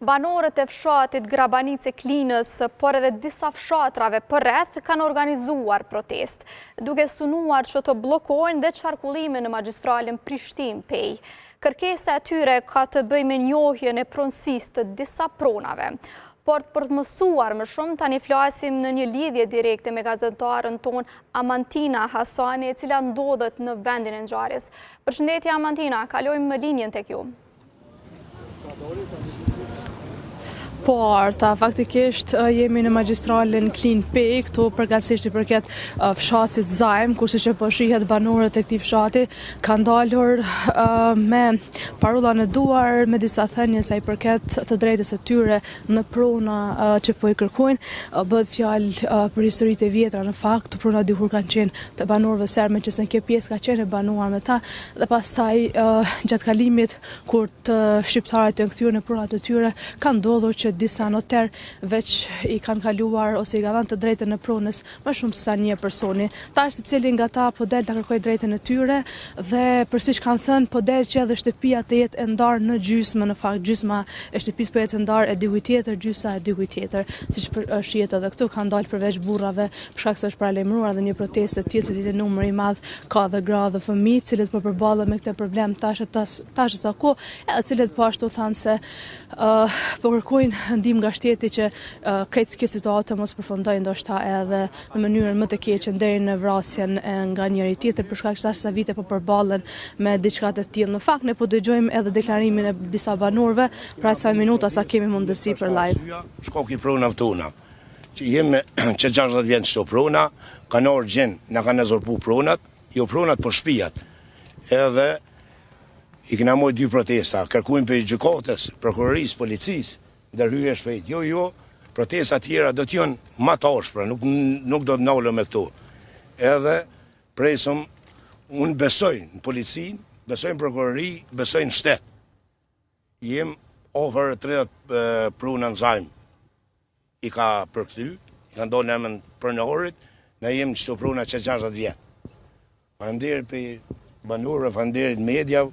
Banorët e fshatit Grabanice Klinës, por edhe disa fshatrave përreth, kanë organizuar protest, duke synuar që të blokojnë dhe qarkullimin në magjistralin Prishtinë-Pej. Kërkesa e tyre ka të bëjë me njohjen e pronësisë të disa pronave. Por për të mësuar më shumë, tani flasim në një lidhje direkte me gazetarën ton Amantina Hasani, e cila ndodhet në vendin e ngjarjes. Përshëndetje Amantina, kalojmë në linjën tek ju. Po, Arta, faktikisht jemi në magjistralin Klinë-Pej, këtu përkatësisht i përket fshatit Zajm, kurse që po shihet banorët e këtij fshati kanë dalur me parolla në duar, me disa thënie sa i përket të drejtës së tyre në prona që po i kërkojnë. Bëhet fjalë për historitë e vjetra, në fakt, prona dikur kanë qenë të banorëve serbe, që se kjo pjesë ka qenë e banuar me ta, dhe pastaj gjatë kalimit kur të shqiptarët janë kthyer në pronat e tyre, ka ndodhur që disa noter veç i kanë kaluar ose i ka dhënë të drejtën e pronës më shumë se sa një personi. Tash secili nga ta po del ta kërkojë drejtën e tyre dhe për siç kanë thënë po del që edhe shtëpia të jetë e ndarë në gjysmë, në fakt gjysma e shtëpisë po jetë e ndarë e dikujt tjetër, gjysa e dikujt tjetër. Siç shihet edhe këtu kanë dalë përveç burrave, për shkak se është paralajmëruar edhe një protestë të tillë që numër i madh ka dhe gra dhe fëmijë, të cilët po përballen me këtë problem tash sa kohë, edhe të cilët po ashtu thanë se po kërkojnë ndihmë nga shteti që krejt kjo situatë mos përfundojë ndoshta edhe në mënyrën më të keqe deri në vrasjen nga njëri tjetër, për shkak se tash sa vite po përballen me diçka të tillë. Në fakt ne po dëgjojmë edhe deklarimin e disa banorëve pra sa minuta sa kemi mundësi për live. Shkoki pronave tona. Që jemi që 60 vjet çto prona, kanë orgjën, na kanë zorpu pronat, jo pronat por shtëpiat. Edhe i kena mojë dy protesta, kërkuim për gjykatës, prokurorisë, policisë, ndërhyrje shpejt. Jo, protesta tjera do t'jon më të ashpra, nuk do të ndalem me këto. Edhe presum, unë besoj në policinë, besoj në prokurori, besoj në shtet. Jem over 30 pruna në Zajm. I ka përkthy, i ka ndonë emën për në orit, ne jem çto pruna që 60 vjet. Faleminderit për banorëve, faleminderit media.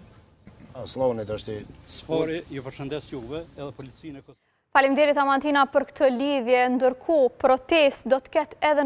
Slonet është Sfori, ju përshëndes juve edhe policinë e Kosovës. Faleminderit Amantina për këtë lidhje, ndërkohë protestë do të ketë edhe në